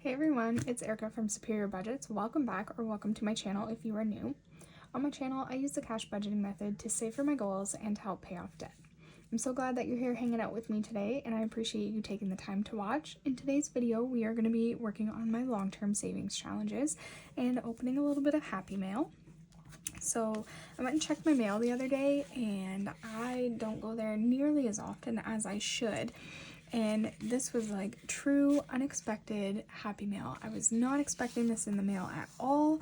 Hey everyone, it's Erica from Superior Budgets. Welcome back or welcome to my channel if you are new. On my channel, I use the cash budgeting method to save for my goals and to help pay off debt. I'm so glad that you're here hanging out with me today, and I appreciate you taking the time to watch. In today's video, we are going to be working on my long-term savings challenges and opening a little bit of Happy Mail. So I went and checked my mail the other day, and I don't go there nearly as often as I should. And this was like true unexpected Happy Mail. I was not expecting this in the mail at all.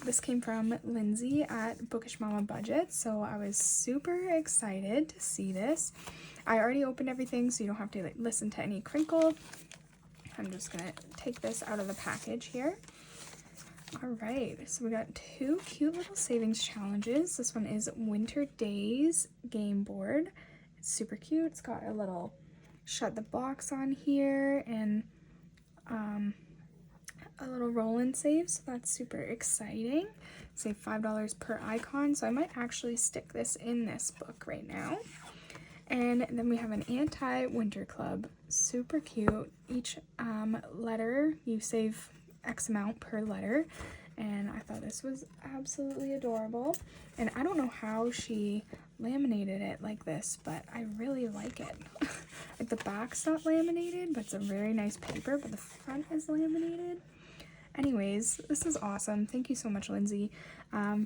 This came from Lindsay at Bookish Mama Budget, so I was super excited to see this. I already opened everything, so you don't have to listen to any crinkle. I'm just gonna take this out of the package here. All right, so we got two cute little savings challenges. This one is Winter Days game board. It's super cute. It's got a little shut the box on here and a little roll and save, so that's super exciting. Save $5 per icon, so I might actually stick this in this book right now. And then we have an anti-winter club, super cute. Each letter, you save X amount per letter, and I thought this was absolutely adorable. And I don't know how she laminated it like this, but I really like it. Like the back's not laminated, but it's a very nice paper, but the front is laminated. Anyways, this is awesome. Thank you so much, Lindsay,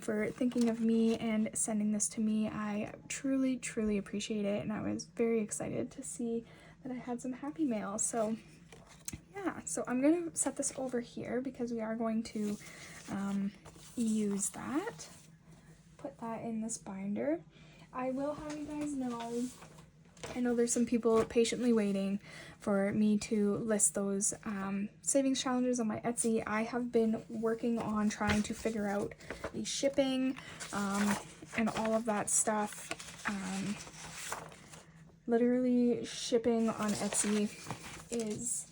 for thinking of me and sending this to me. I truly, truly appreciate it, and I was very excited to see that I had some Happy Mail. So yeah, so I'm gonna set this over here because we are going to use that. Put that in this binder. I will have you guys know, I know there's some people patiently waiting for me to list those savings challenges on my Etsy. I have been working on trying to figure out the shipping and all of that stuff. Literally, shipping on Etsy is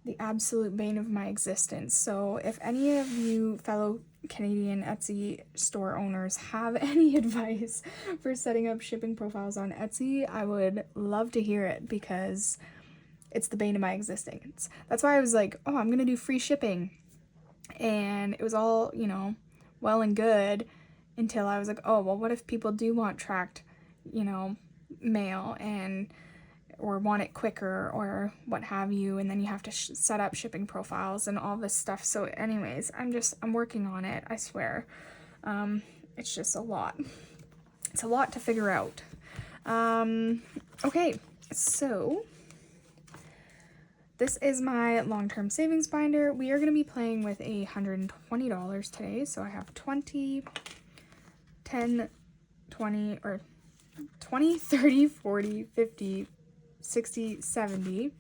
the absolute bane of my existence. So if any of you fellow Canadian Etsy store owners have any advice for setting up shipping profiles on Etsy, I would love to hear it because it's the bane of my existence. That's why I was like, oh, I'm gonna do free shipping. And it was all, you know, well and good until I was like, oh, well, what if people do want tracked, you know, mail and or want it quicker or what have you, and then you have to set up shipping profiles and all this stuff. So anyways, I'm working on it, I swear. It's just a lot. It's a lot to figure out. Okay, so this is my long-term savings binder. We are going to be playing with $120 today, so I have 20, 10, 20, or 20, 30, 40, 50, 60, 70,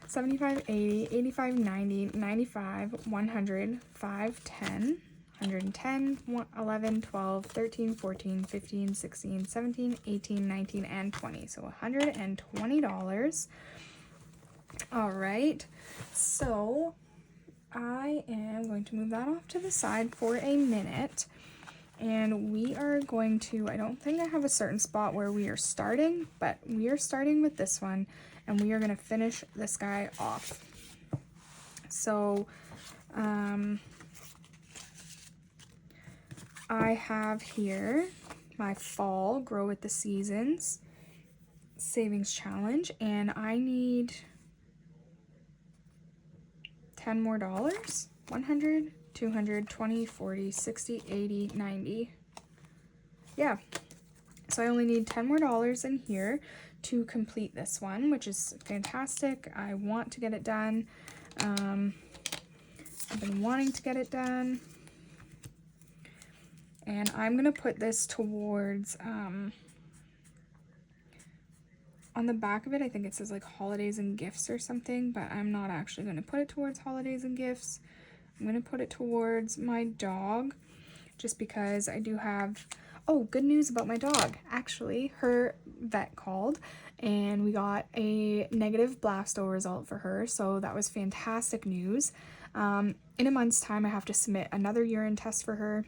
75, 80, 85, 90, 95, 100, 5, 10, 110, 11, 12, 13, 14, 15, 16, 17, 18, 19, and 20. So $120. All right, so I am going to move that off to the side for a minute. And we are going to, I don't think I have a certain spot where we are starting, but we are starting with this one, and we are going to finish this guy off. So, I have here my fall Grow with the Seasons savings challenge, and I need $10 more. 100, 200, 20, 40, 60, 80, 90. Yeah. So I only need $10 more in here to complete this one, which is fantastic. I want to get it done. I've been wanting to get it done. And I'm going to put this towards, on the back of it, I think it says like holidays and gifts or something, but I'm not actually going to put it towards holidays and gifts. I'm going to put it towards my dog, just because I do have, oh, good news about my dog. Actually, her vet called, and we got a negative blasto result for her, so that was fantastic news. In a month's time, I have to submit another urine test for her,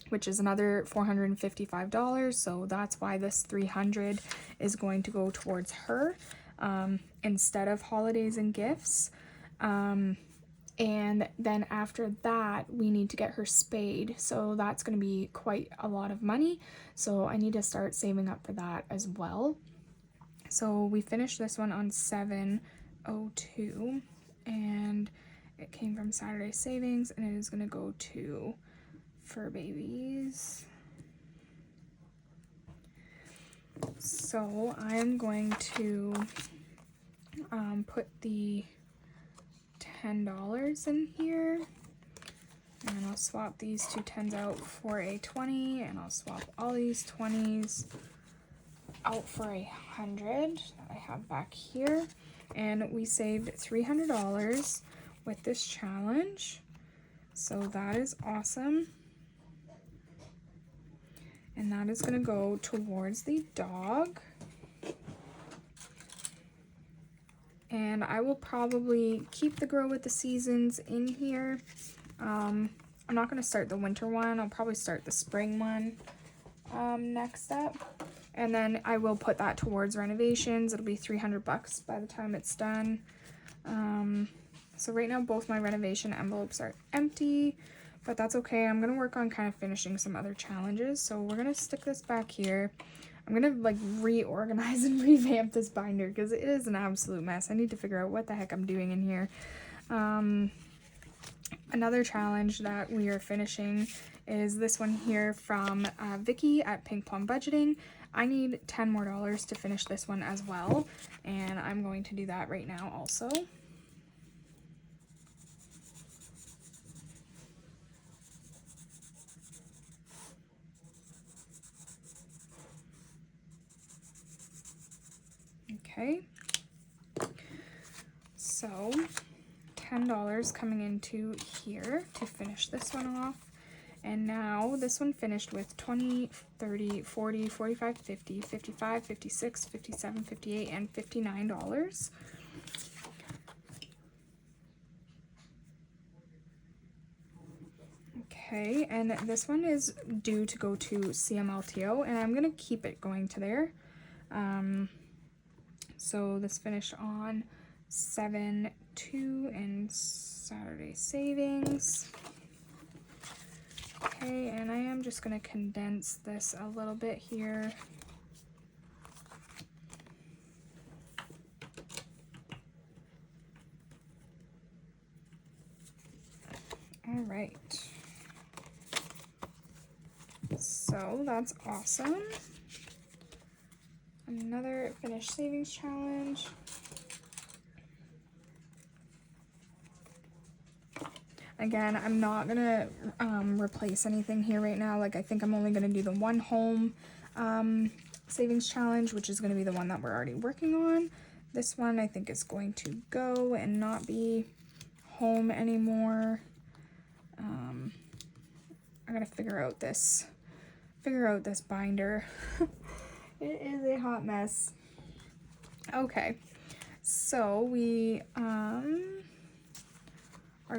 which is another $455, so that's why this $300 is going to go towards her instead of holidays and gifts. And then after that, we need to get her spayed. So that's going to be quite a lot of money. So I need to start saving up for that as well. So we finished this one on 7/02, and it came from Saturday Savings, and it is going to go to Fur Babies. So I am going to put the $10 in here, and I'll swap these two 10s out for a 20, and I'll swap all these 20s out for 100 that I have back here. And we saved $300 with this challenge, so that is awesome. And that is going to go towards the dog. And I will probably keep the Grow with the Seasons in here. I'm not going to start the winter one. I'll probably start the spring one next up. And then I will put that towards renovations. It'll be $300 by the time it's done. So right now both my renovation envelopes are empty, but that's okay. I'm going to work on kind of finishing some other challenges. So we're going to stick this back here. I'm going to like reorganize and revamp this binder because it is an absolute mess. I need to figure out what the heck I'm doing in here. Another challenge that we are finishing is this one here from Vicky at Pink Plum Budgeting. I need $10 more to finish this one as well, and I'm going to do that right now also. Okay, so $10 coming into here to finish this one off. And now this one finished with 20, 30, 40, 45, 50, 55, 56, 57, 58, and $59. Okay, and this one is due to go to CMLTO, and I'm going to keep it going to there. So this finished on 7/2 and Saturday Savings. Okay, and I am just going to condense this a little bit here. All right. So that's awesome. Another finished savings challenge. Again, I'm not gonna replace anything here right now. Like, I think I'm only gonna do the one home savings challenge, which is gonna be the one that we're already working on. This one I think is going to go and not be home anymore. I gotta figure out this binder. It is a hot mess. Okay, so we are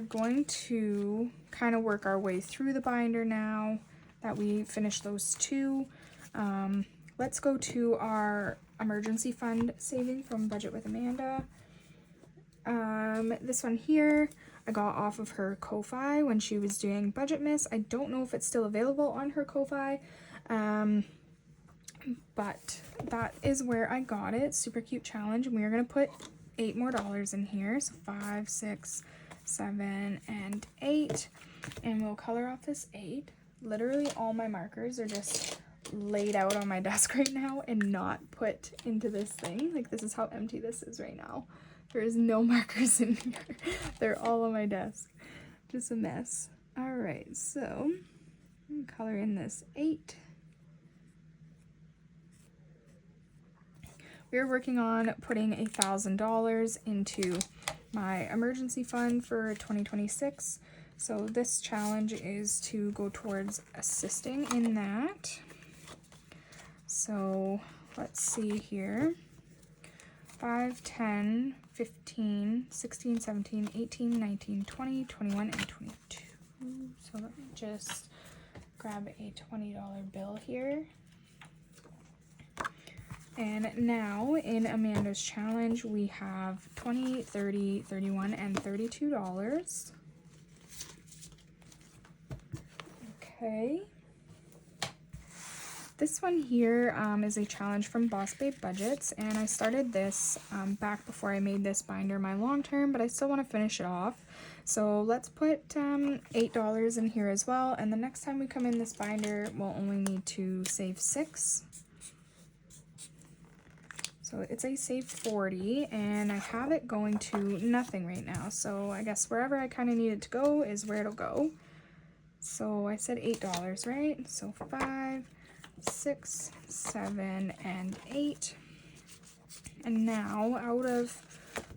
going to kind of work our way through the binder now that we finished those two. Let's go to our emergency fund saving from Budget with Amanda. This one here I got off of her Ko-Fi when she was doing Budget Miss. I don't know if it's still available on her Ko-Fi, but that is where I got it. Super cute challenge, and we are going to put $8 more in here. So 5, 6, 7, and 8, and we'll color off this 8. Literally all my markers are just laid out on my desk right now and not put into this thing. Like, this is how empty this is right now. There is no markers in here. They're all on my desk. Just a mess. All right, so I'm gonna color in this 8. We're working on putting $1,000 into my emergency fund for 2026. So this challenge is to go towards assisting in that. So let's see here. 5, 10, 15, 16, 17, 18, 19, 20, 21, and 22. So let me just grab a $20 bill here. And now in Amanda's challenge, we have $20, $30, $31, and $32. Okay. This one here is a challenge from Boss Babe Budgets, and I started this back before I made this binder my long term, but I still want to finish it off. So let's put $8 in here as well, and the next time we come in this binder, we'll only need to save $6. So it's a save 40, and I have it going to nothing right now. So I guess wherever I kind of need it to go is where it'll go. So I said $8, right? So 5, 6, 7, and 8. And now out of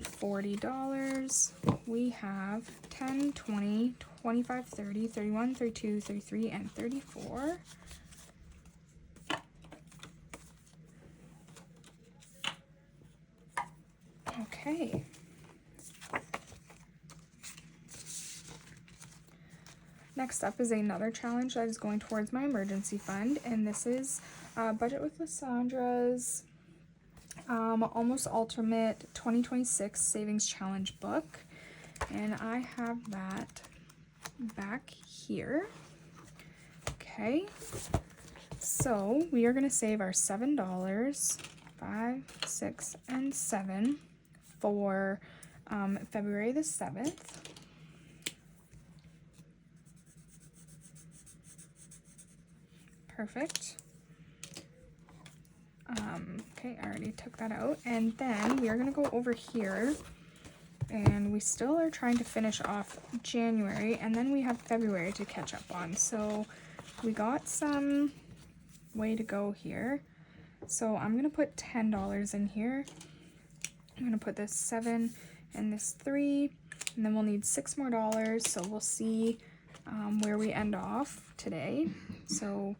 $40, we have 10, 20, 25, 30, 31, 32, 33, and 34. Okay. Next up is another challenge that is going towards my emergency fund, and this is Budget with Lissandra's Almost Ultimate 2026 Savings Challenge book, and I have that back here. Okay, so we are going to save our $7, 5, 6, and 7 for February the 7th. Perfect. Okay, I already took that out. And then we are going to go over here, and we still are trying to finish off January, and then we have February to catch up on. So we got some way to go here. So I'm going to put $10 in here. I'm going to put this 7 and this 3, and then we'll need $6 more. So we'll see where we end off today. So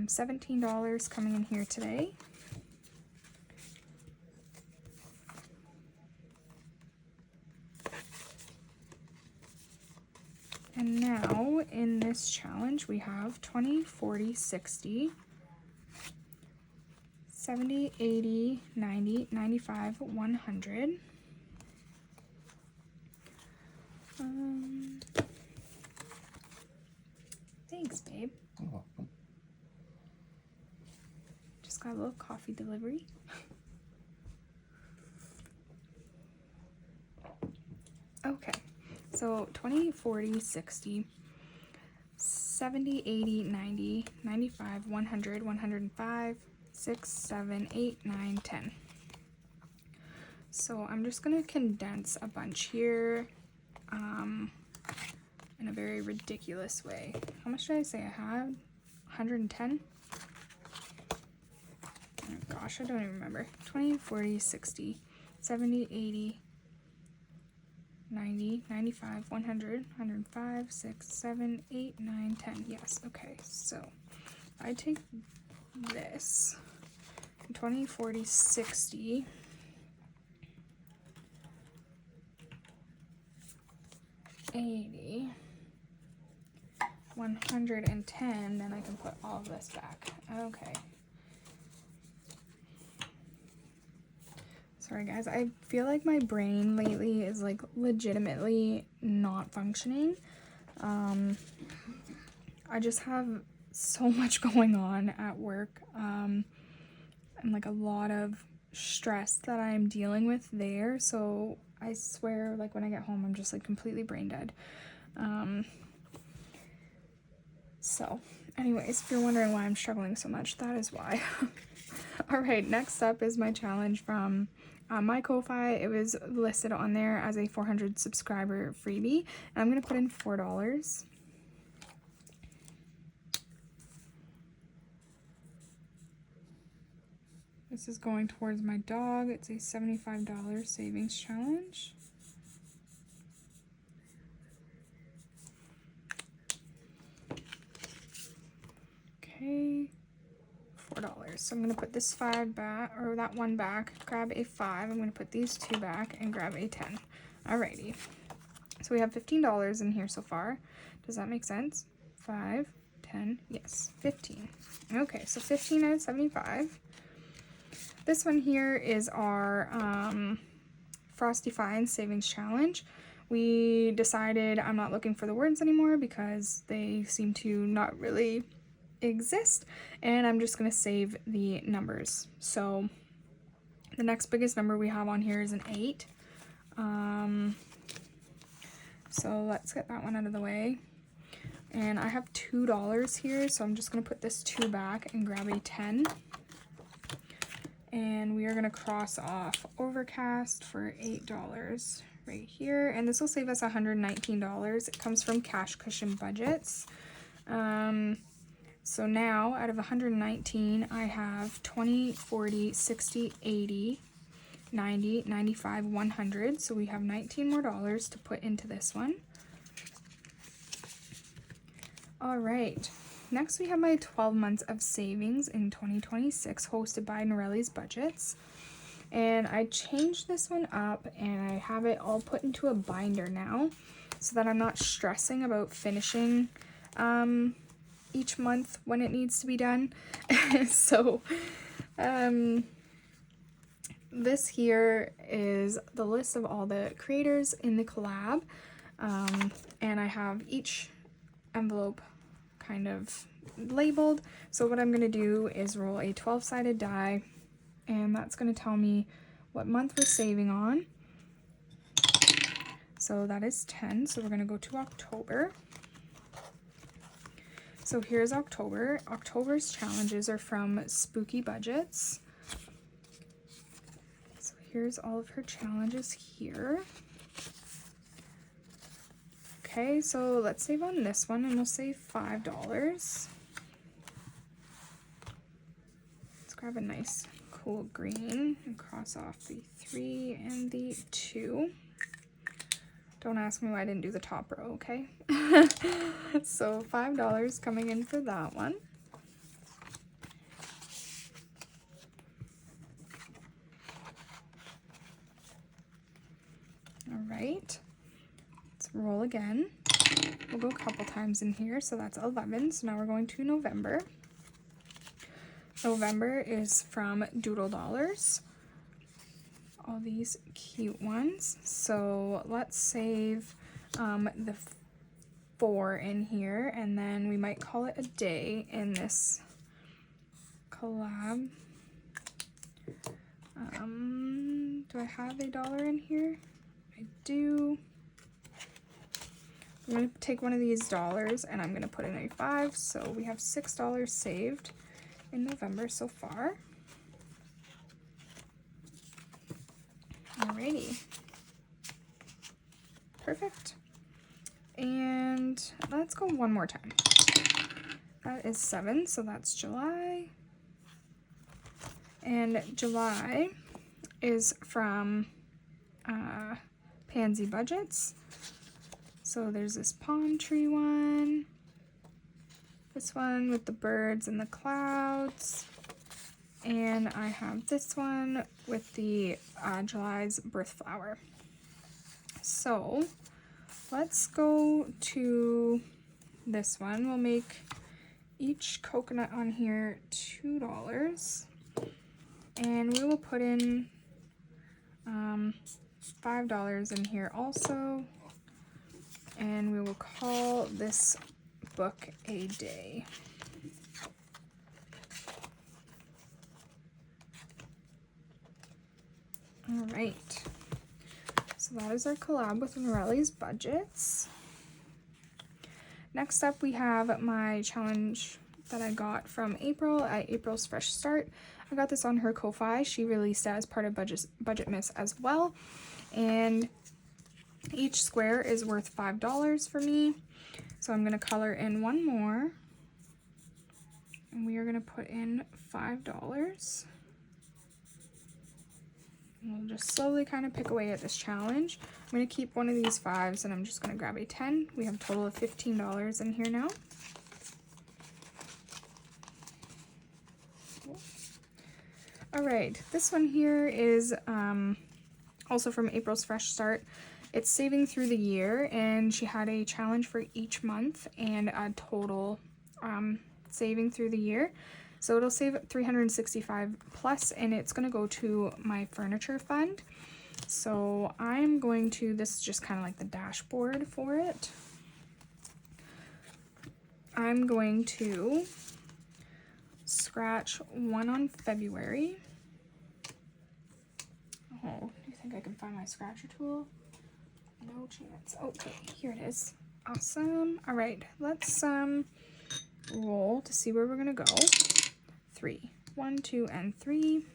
$17 coming in here today. And now in this challenge we have 20, 40, 60, 70, 80, 90, 95, 100. Thanks, babe. You're welcome. Just got a little coffee delivery. Okay, so 20, 40, 60, 70, 80, 90, 95, 100, 105, 6, 7, 8, 9, 10. So I'm just going to condense a bunch here in a very ridiculous way. How much did I say I had? 110? Oh gosh, I don't even remember. 20, 40, 60, 70, 80, 90, 95, 100, 105, 6, 7, 8, 9, 10. Yes, okay. So I take this 20, 40, 60. 80, 110, then I can put all of this back. Okay. Sorry guys, I feel like my brain lately is like legitimately not functioning. I just have so much going on at work, and like a lot of stress that I'm dealing with there, so I swear, like, when I get home, I'm just, like, completely brain dead. So, anyways, if you're wondering why I'm struggling so much, that is why. Alright, next up is my challenge from my Ko-Fi. It was listed on there as a 400 subscriber freebie, and I'm going to put in $4. This is going towards my dog. It's a $75 savings challenge. Okay, $4. So I'm going to put this 5 back, or that 1 back, grab a 5. I'm going to put these 2 back and grab a 10. Alrighty. So we have $15 in here so far. Does that make sense? 5, 10, yes, 15. Okay, so 15 out of 75. This one here is our Frosty Savings Challenge. We decided I'm not looking for the words anymore because they seem to not really exist, and I'm just going to save the numbers. So the next biggest number we have on here is an 8. So let's get that one out of the way. And I have $2 here, so I'm just going to put this 2 back and grab a 10. And we are going to cross off Overcast for $8 right here. And this will save us $119. It comes from Cash Cushion Budgets. So now, out of 119, I have 20, 40, 60, 80, 90, 95, 100. So we have 19 more dollars to put into this one. All right. Next, we have my 12 months of savings in 2026, hosted by Norelli's Budgets. And I changed this one up, and I have it all put into a binder now, so that I'm not stressing about finishing each month when it needs to be done. So this here is the list of all the creators in the collab, and I have each envelope kind of labeled. So what I'm going to do is roll a 12-sided die, and that's going to tell me what month we're saving on. So that is 10. So we're going to go to October. So here's October. October's challenges are from Spooky Budgets. So here's all of her challenges here. Okay, so let's save on this one, and we'll save $5. Let's grab a nice cool green and cross off the 3 and the 2. Don't ask me why I didn't do the top row, okay? So $5 coming in for that one. All right. Roll again. We'll go a couple times in here, so that's 11. So now we're going to November. November is from Doodle Dollars. All these cute ones. So let's save the 4 in here, and then we might call it a day in this collab. Do I have $1 in here? I do. I'm going to take one of these dollars, and I'm going to put in a 5, so we have $6 saved in November so far. Alrighty. Perfect. And let's go one more time. That is 7, so that's July. And July is from Pansy Budgets. So there's this palm tree one, this one with the birds and the clouds, and I have this one with the July's birth flower. So let's go to this one. We'll make each coconut on here $2, and we will put in $5 in here also. And we will call this book a day. All right. So that is our collab with Norelli's Budgets. Next up, we have my challenge that I got from April at April's Fresh Start. I got this on her Ko-Fi. She released it as part of Budget Miss as well. And each square is worth $5 for me. So I'm going to color in one more. And we are going to put in $5. And we'll just slowly kind of pick away at this challenge. I'm going to keep one of these 5s, and I'm just going to grab a 10. We have a total of $15 in here now. All right, this one here is also from April's Fresh Start. It's saving through the year, and she had a challenge for each month and a total saving through the year. So it'll save $365 plus, and it's going to go to my furniture fund. So I'm going to, this is just kind of like the dashboard for it. I'm going to scratch one on February. Oh, do you think I can find my scratcher tool? No chance. Okay, here it is. Awesome. All right, let's roll to see where we're gonna go. 3, 1, 2, and 3.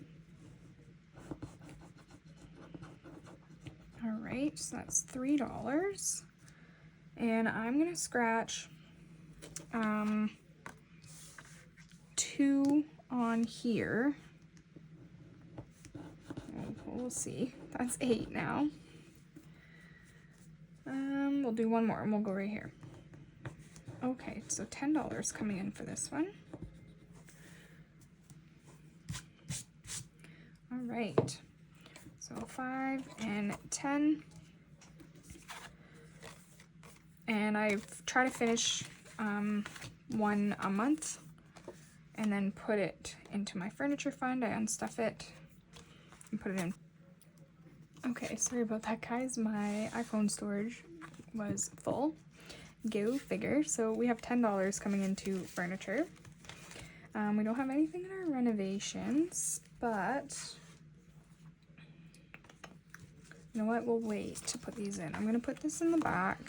All right, so that's $3, and I'm gonna scratch 2 on here. We'll see. That's 8 now. We'll do one more and we'll go right here. Okay, so $10 coming in for this one. All right, so 5 and 10. And I've tried to finish one a month and then put it into my furniture fund. I unstuff it and put it in. Okay, sorry about that, guys. My iPhone storage was full. Go figure. So we have $10 coming into furniture. We don't have anything in our renovations, but you know what? We'll wait to put these in. I'm going to put this in the back,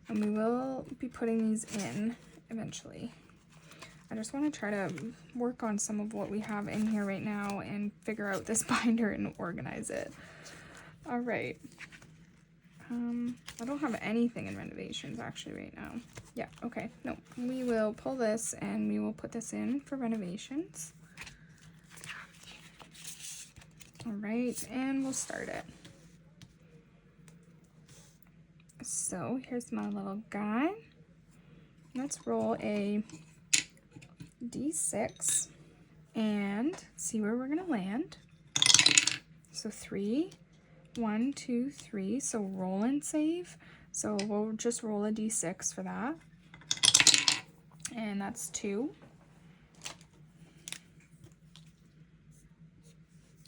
and we will be putting these in eventually. I just want to try to work on some of what we have in here right now and figure out this binder and organize it. All right. I don't have anything in renovations actually right now. Yeah, okay. No, we will pull this and we will put this in for renovations. All right, and we'll start it. So here's my little guy. Let's roll a D6 and see where we're gonna land. So 3, 1, 2, 3. So roll and save. So we'll just roll a D6 for that, and that's 2.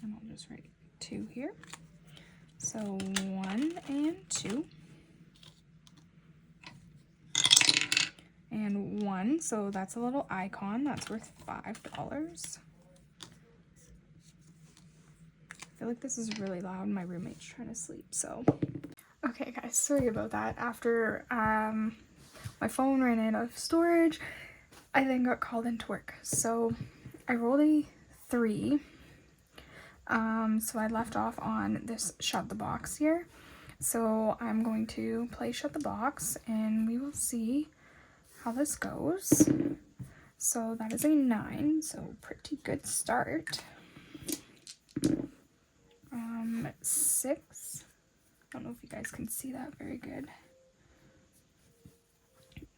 And I'll just write 2 here. So 1 and 2. And 1, so that's a little icon. That's worth $5. I feel like this is really loud. My roommate's trying to sleep, so. Okay, guys, sorry about that. After my phone ran out of storage, I then got called into work. So I rolled a 3. So I left off on this Shut the Box here. So I'm going to play Shut the Box, and we will see how this goes. So that is a 9, so pretty good start. 6. I don't know if you guys can see that very good.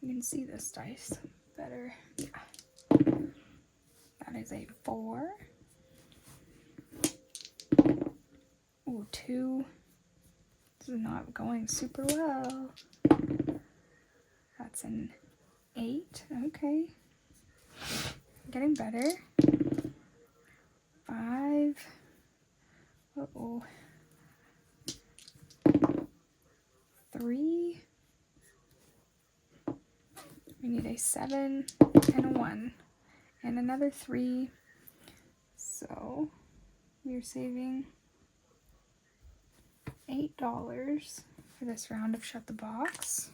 You can see this dice better. Yeah. That is a 4. Ooh, 2. This is not going super well. That's an 8. Okay. Getting better. 5. Uh-oh. 3. We need a 7 and a 1. And another 3. So we're saving $8 for this round of Shut the Box.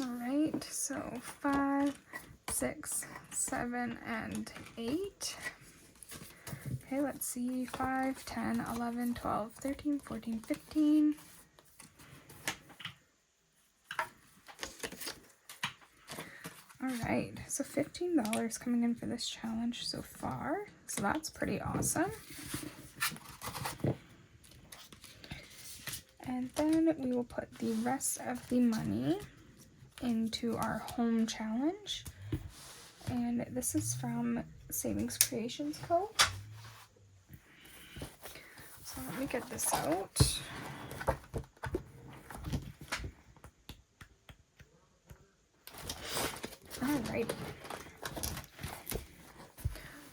Alright, so 5, 6, 7, and 8. Okay, let's see. 5, 10, 11, 12, 13, 14, 15. Alright, so $15 coming in for this challenge so far. So that's pretty awesome. And then we will put the rest of the money into our home challenge. And this is from Savings Creations Co. So let me get this out. Alright. right.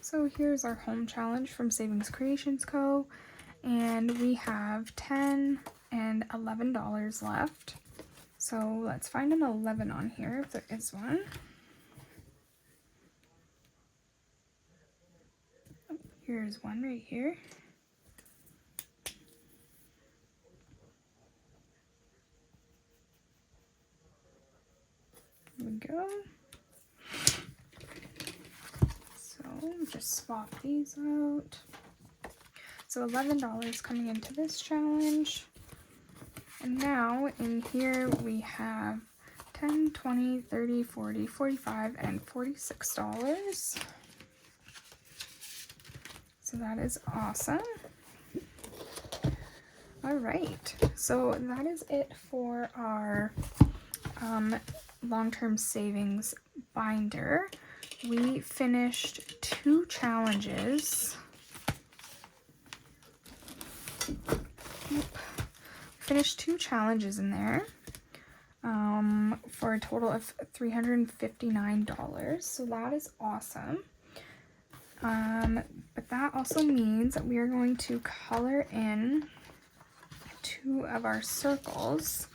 So here's our home challenge from Savings Creations Co. And we have $10 and $11 left. So let's find an 11 on here if there is one. Oh, here's one right here. There we go. So just swap these out. So $11 coming into this challenge. And now in here we have 10, 20, 30, 40, 45, and $46. So that is awesome. All right, so that is it for our long-term savings binder. We finished 2 challenges. Finished 2 challenges in there for a total of $359. So that is awesome. But that also means that we are going to color in 2 of our circles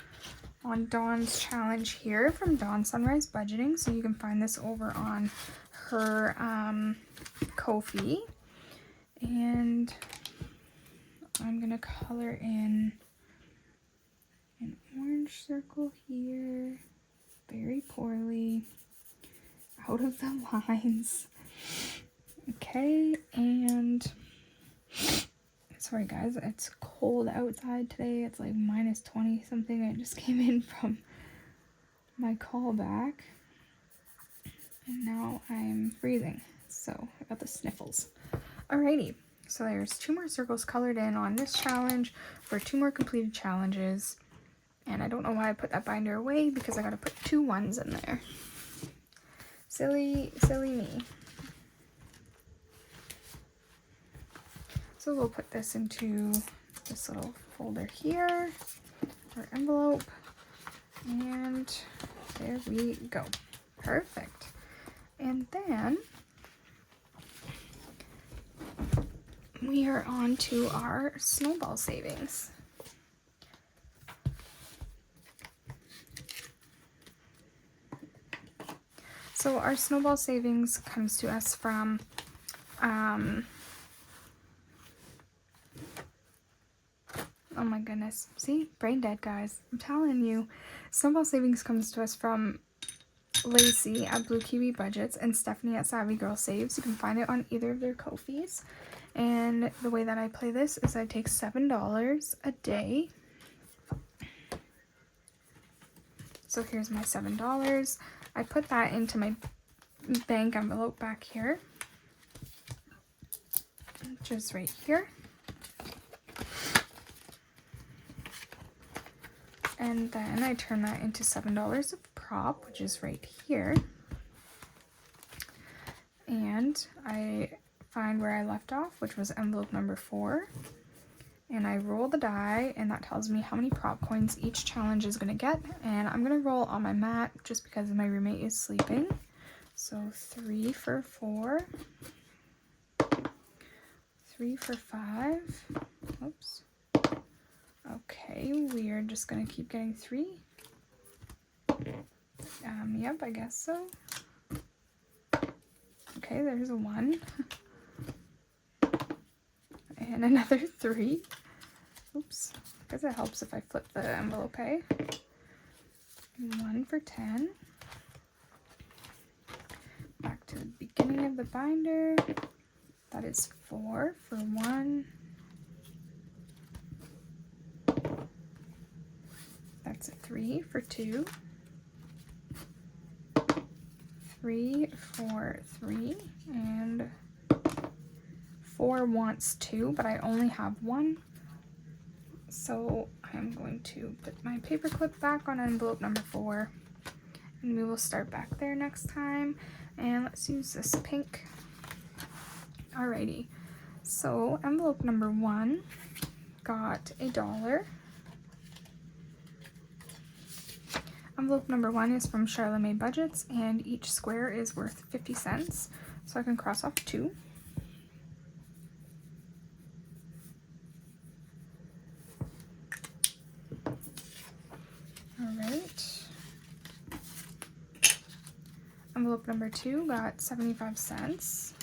on Dawn's challenge here from Dawn Sunrise Budgeting. So you can find this over on her Ko-fi. And I'm going to color in an orange circle here, very poorly, out of the lines. Okay, and sorry guys, it's cold outside today. It's like minus 20 something. I just came in from my call back and now I'm freezing, so I got the sniffles. Alrighty, so there's 2 more circles colored in on this challenge for 2 more completed challenges. And I don't know why I put that binder away because I gotta put 2 ones in there. Silly me. So we'll put this into this little folder here, or envelope, and there we go. Perfect. And then we are on to our Snowball Savings. So our Snowball Savings comes to us from oh my goodness, see, brain dead guys, I'm telling you. Snowball Savings comes to us from Lacey at Blue Kiwi Budgets and Stephanie at Savvy Girl Saves. You can find it on either of their Ko-fis. And the way that I play this is I take $7 a day. So here's my $7. I put that into my bank envelope back here, just right here. And then I turn that into $7 of prop, which is right here. And I find where I left off, which was envelope number 4. And I roll the die, and that tells me how many prop coins each challenge is going to get. And I'm going to roll on my mat just because my roommate is sleeping. So 3 for 4, 3 for 5. Oops. Okay, we are just going to keep getting 3. Yep, I guess so. Okay, there's a 1. And another 3. Oops. I guess it helps if I flip the envelope, hey? 1 for 10. Back to the beginning of the binder. That is 4 for 1. That's a 3 for 2. 3 for 3. And 4 wants 2, but I only have 1. So I'm going to put my paper clip back on envelope number 4. And we will start back there next time. And let's use this pink. Alrighty. So envelope number 1 got $1. Envelope number 1 is from Charlemagne Budgets, and each square is worth 50 cents. So I can cross off 2. Alright. Envelope number 2 got 75 cents.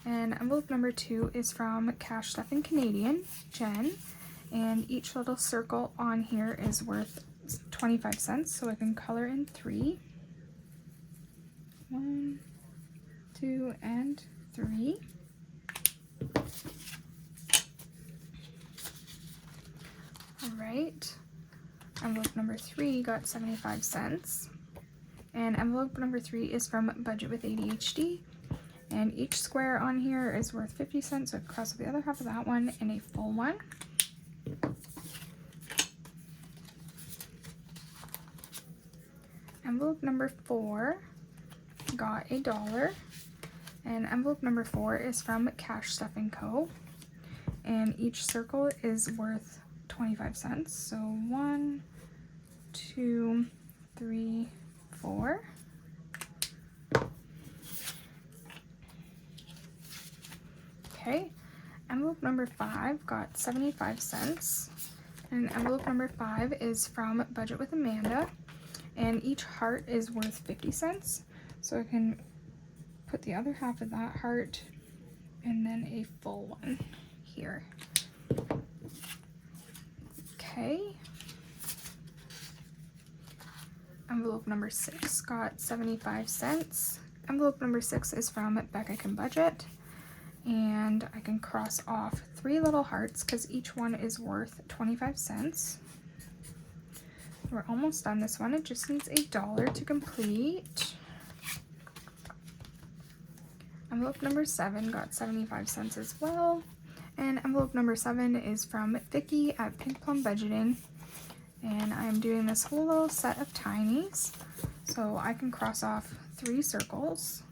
And envelope number 2 is from Cash Stuffing Canadian, Jen. And each little circle on here is worth 25 cents. So I can color in 3. 1, 2, and 3. Alright. Envelope number 3 got 75 cents. And envelope number 3 is from Budget with ADHD. And each square on here is worth 50 cents, so I cross the other half of that one in a full one. Envelope number 4 got $1. And envelope number 4 is from Cash Stuffing Co. And each circle is worth 25 cents. So 1, 2, 3, 4. Okay, envelope number 5 got 75 cents. And envelope number 5 is from Budget with Amanda. And each heart is worth 50 cents. So I can put the other half of that heart and then a full one here. Okay. Envelope number 6 got 75 cents. Envelope number 6 is from Becca Can Budget. And I can cross off 3 little hearts because each one is worth 25 cents. We're almost done this one. It just needs $1 to complete. Envelope number 7 got 75 cents as well. And envelope number 7 is from Vicky at Pink Plum Budgeting. And I'm doing this whole little set of tinies. So I can cross off 3 circles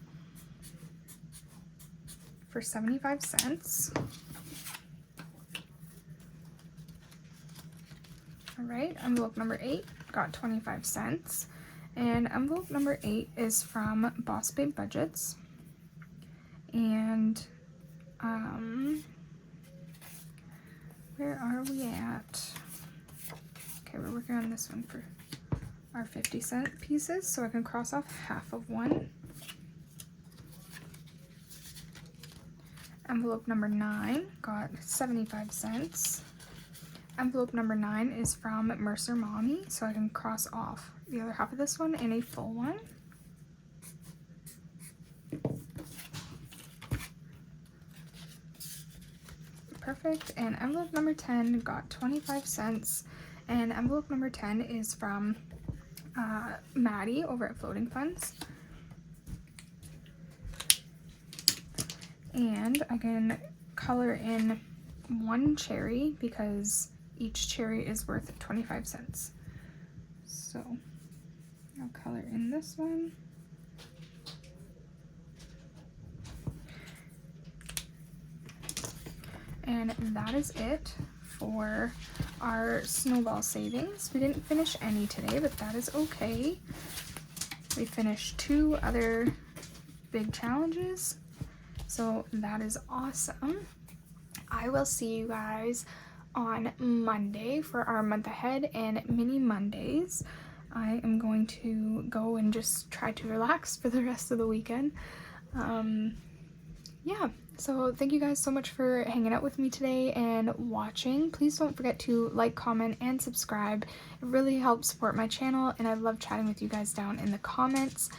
for 75 cents. Alright, envelope number 8 got 25 cents. And envelope number 8 is from Boss Babe Budgets. And, where are we at? Okay, we're working on this one for our 50-cent pieces, so I can cross off half of one. Envelope number 9 got 75 cents. Envelope number 9 is from Mercer Mommy, so I can cross off the other half of this one in a full one. Perfect. And envelope number 10 got 25 cents. And envelope number 10 is from Maddie over at Floating Funds. And I can color in 1 cherry because each cherry is worth 25 cents. So I'll color in this one. And that is it for our Snowball Savings. We didn't finish any today, but that is okay. We finished 2 other big challenges, so that is awesome. I will see you guys on Monday for our month ahead and mini Mondays. I am going to go and just try to relax for the rest of the weekend. Yeah, so thank you guys so much for hanging out with me today and watching. Please don't forget to like, comment, and subscribe. It really helps support my channel, and I love chatting with you guys down in the comments.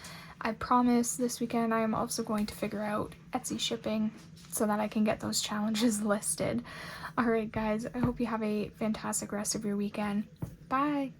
I promise this weekend I am also going to figure out Etsy shipping so that I can get those challenges listed. Alright guys, I hope you have a fantastic rest of your weekend. Bye!